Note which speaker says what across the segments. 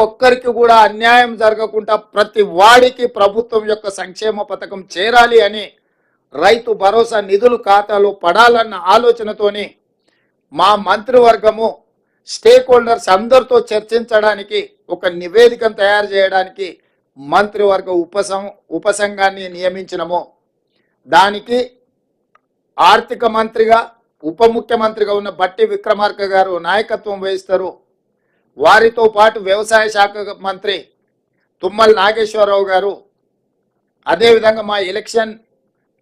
Speaker 1: ఒక్కరికి కూడా అన్యాయం జరగకుండా ప్రతి వాడికి ప్రభుత్వం యొక్క సంక్షేమ పథకం చేరాలి అని రైతు భరోసా నిధులు ఖాతాలో పడాలన్న ఆలోచనతోని మా మంత్రివర్గము స్టేక్ హోల్డర్స్ అందరితో చర్చించడానికి ఒక నివేదికను తయారు చేయడానికి మంత్రివర్గ ఉపసంఘాన్ని నియమించినము. దానికి ఆర్థిక మంత్రిగా ఉప ముఖ్యమంత్రిగా ఉన్న బట్టి విక్రమార్క గారు నాయకత్వం వహిస్తారు. వారితో పాటు వ్యవసాయ శాఖ మంత్రి తుమ్మల నాగేశ్వరరావు గారు, అదేవిధంగా మా ఎలక్షన్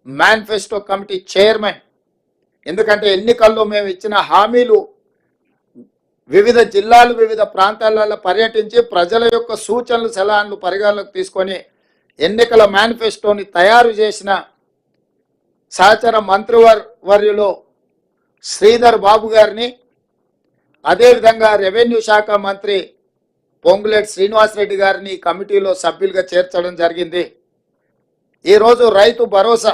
Speaker 1: మేనిఫెస్టో కమిటీ చైర్మన్, ఎందుకంటే ఎన్నికల్లో మేము ఇచ్చిన హామీలు వివిధ జిల్లాలు వివిధ ప్రాంతాలలో పర్యటించి ప్రజల యొక్క సూచనలు సలహాలు పరిగణలోకి తీసుకొని ఎన్నికల మేనిఫెస్టోని తయారు చేసిన సహచర మంత్రివర్యులు శ్రీధర్ బాబు గారిని, అదేవిధంగా రెవెన్యూ శాఖ మంత్రి పొంగులేటి శ్రీనివాసరెడ్డి గారిని కమిటీలో సభ్యులుగా చేర్చడం జరిగింది. ఈరోజు రైతు భరోసా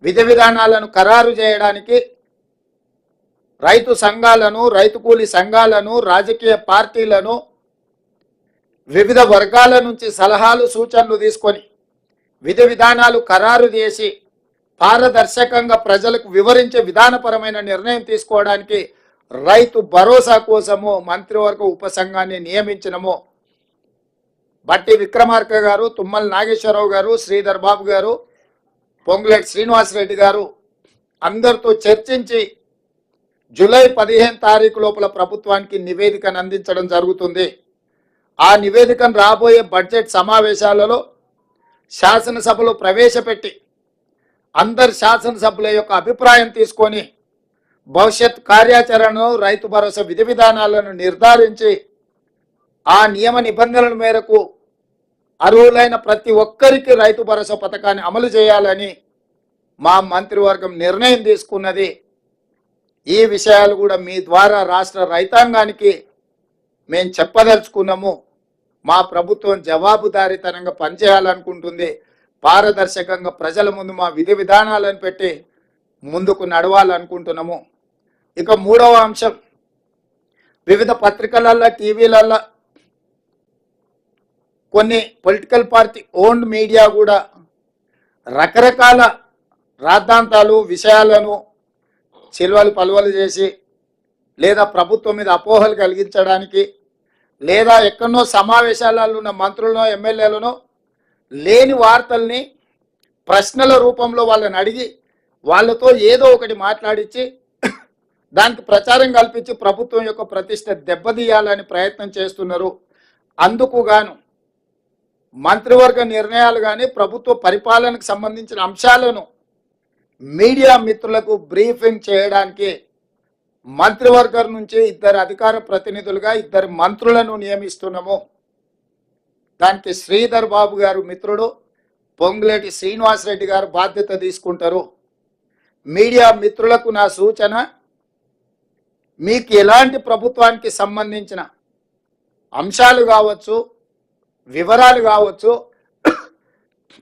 Speaker 1: విధి విధానాలను ఖరారు చేయడానికి రైతు సంఘాలను, రైతు కూలీ సంఘాలను, రాజకీయ పార్టీలను, వివిధ వర్గాల నుంచి సలహాలు సూచనలు తీసుకొని విధి విధానాలు ఖరారు చేసి పారదర్శకంగా ప్రజలకు వివరించే విధానపరమైన నిర్ణయం తీసుకోవడానికి రైతు భరోసా కోసము మంత్రివర్గ ఉపసంఘాన్ని నియమించినము. బట్టి విక్రమార్క గారు, తుమ్మల నాగేశ్వరరావు గారు, శ్రీధర్ బాబు గారు, పొంగులేటి శ్రీనివాసరెడ్డి గారు అందరితో చర్చించి జూలై 15 తారీఖు లోపల ప్రభుత్వానికి నివేదికను అందించడం జరుగుతుంది. ఆ నివేదికను రాబోయే బడ్జెట్ సమావేశాలలో శాసనసభలో ప్రవేశపెట్టి అందరు శాసనసభ్యుల యొక్క అభిప్రాయం తీసుకొని భవిష్యత్ కార్యాచరణను, రైతు భరోసా విధి విధానాలను నిర్ధారించి ఆ నియమ నిబంధనల మేరకు అర్హులైన ప్రతి ఒక్కరికి రైతు భరోసా పథకాన్ని అమలు చేయాలని మా మంత్రివర్గం నిర్ణయం తీసుకున్నది. ఈ విషయాలు కూడా మీ ద్వారా రాష్ట్ర రైతాంగానికి మేము చెప్పదలుచుకున్నాము. మా ప్రభుత్వం జవాబుదారీతనంగా పనిచేయాలనుకుంటుంది. పారదర్శకంగా ప్రజల ముందు మా విధి విధానాలను పెట్టి ముందుకు నడవాలనుకుంటున్నాము. ఇక మూడవ అంశం, వివిధ పత్రికలల్లో, టీవీలల్లో కొన్ని పొలిటికల్ పార్టీ ఓన్డ్ మీడియా కూడా రకరకాల రాద్ధాంతాలు, విషయాలను చిల్వలు పలువలు చేసి లేదా ప్రభుత్వం మీద అపోహలు కలిగించడానికి లేదా ఎక్కడో సమావేశాలలో ఉన్న మంత్రులను, ఎమ్మెల్యేలను లేని వార్తల్ని ప్రశ్నల రూపంలో వాళ్ళని అడిగి వాళ్ళతో ఏదో ఒకటి మాట్లాడించి దానికి ప్రచారం కల్పించి ప్రభుత్వం యొక్క ప్రతిష్ట దెబ్బతీయాలని ప్రయత్నం చేస్తున్నారు. అందుకు గాను మంత్రివర్గ నిర్ణయాలు కానీ ప్రభుత్వ పరిపాలనకు సంబంధించిన అంశాలను మీడియా మిత్రులకు బ్రీఫింగ్ చేయడానికి మంత్రివర్గం నుంచి 2 అధికార ప్రతినిధులుగా 2 మంత్రులను నియమిస్తున్నాము. దానికి శ్రీధర్ బాబు గారు మిత్రుడు, పొంగులేటి శ్రీనివాసరెడ్డి గారు బాధ్యత తీసుకుంటారు. మీడియా మిత్రులకు నా సూచన, మీకు ఎలాంటి ప్రభుత్వానికి సంబంధించిన అంశాలు కావచ్చు, వివరాలు కావచ్చు,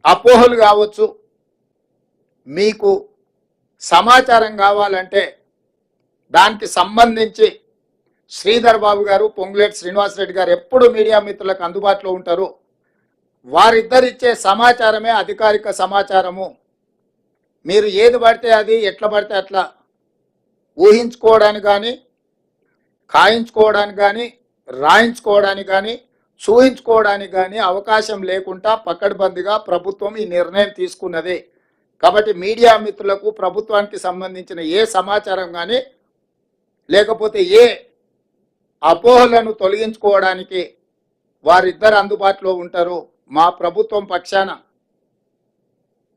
Speaker 1: అపోహలు కావచ్చు, మీకు సమాచారం కావాలంటే దానికి సంబంధించి శ్రీధర్ బాబు గారు, పొంగులేటి శ్రీనివాసరెడ్డి గారు ఎప్పుడు మీడియా మిత్రులకు అందుబాటులో ఉంటారు. వారిద్దరిచ్చే సమాచారమే అధికారిక సమాచారము. మీరు ఏది పడితే అది, ఎట్లా పడితే అట్లా ఊహించుకోవడానికి కానీ, ఖాయించుకోవడానికి కానీ, రాయించుకోవడానికి కానీ, చూయించుకోవడానికి కానీ అవకాశం లేకుండా పకడ్బందీగా ప్రభుత్వం ఈ నిర్ణయం తీసుకున్నది. కాబట్టి మీడియా మిత్రులకు ప్రభుత్వానికి సంబంధించిన ఏ సమాచారం కానీ లేకపోతే ఏ అపోహలను తొలగించుకోవడానికి వారిద్దరు అందుబాటులో ఉంటారు. మా ప్రభుత్వం పక్షాన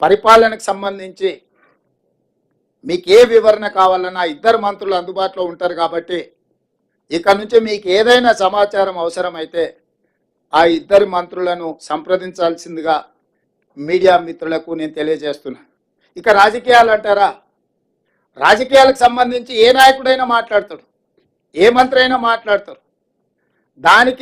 Speaker 1: పరిపాలనకు సంబంధించి మీకు ఏ వివరణ కావాలన్నా 2 మంత్రులు అందుబాటులో ఉంటారు. కాబట్టి ఇక నుంచి మీకు ఏదైనా సమాచారం అవసరమైతే ఆ 2 మంత్రులను సంప్రదించాల్సిందిగా మీడియా మిత్రులకు నేను తెలియజేస్తున్నా. ఇక రాజకీయాలు అంటారా, రాజకీయాలకు సంబంధించి ఏ నాయకుడైనా మాట్లాడతాడు, ఏ మంత్రి అయినా మాట్లాడతారు. దానికి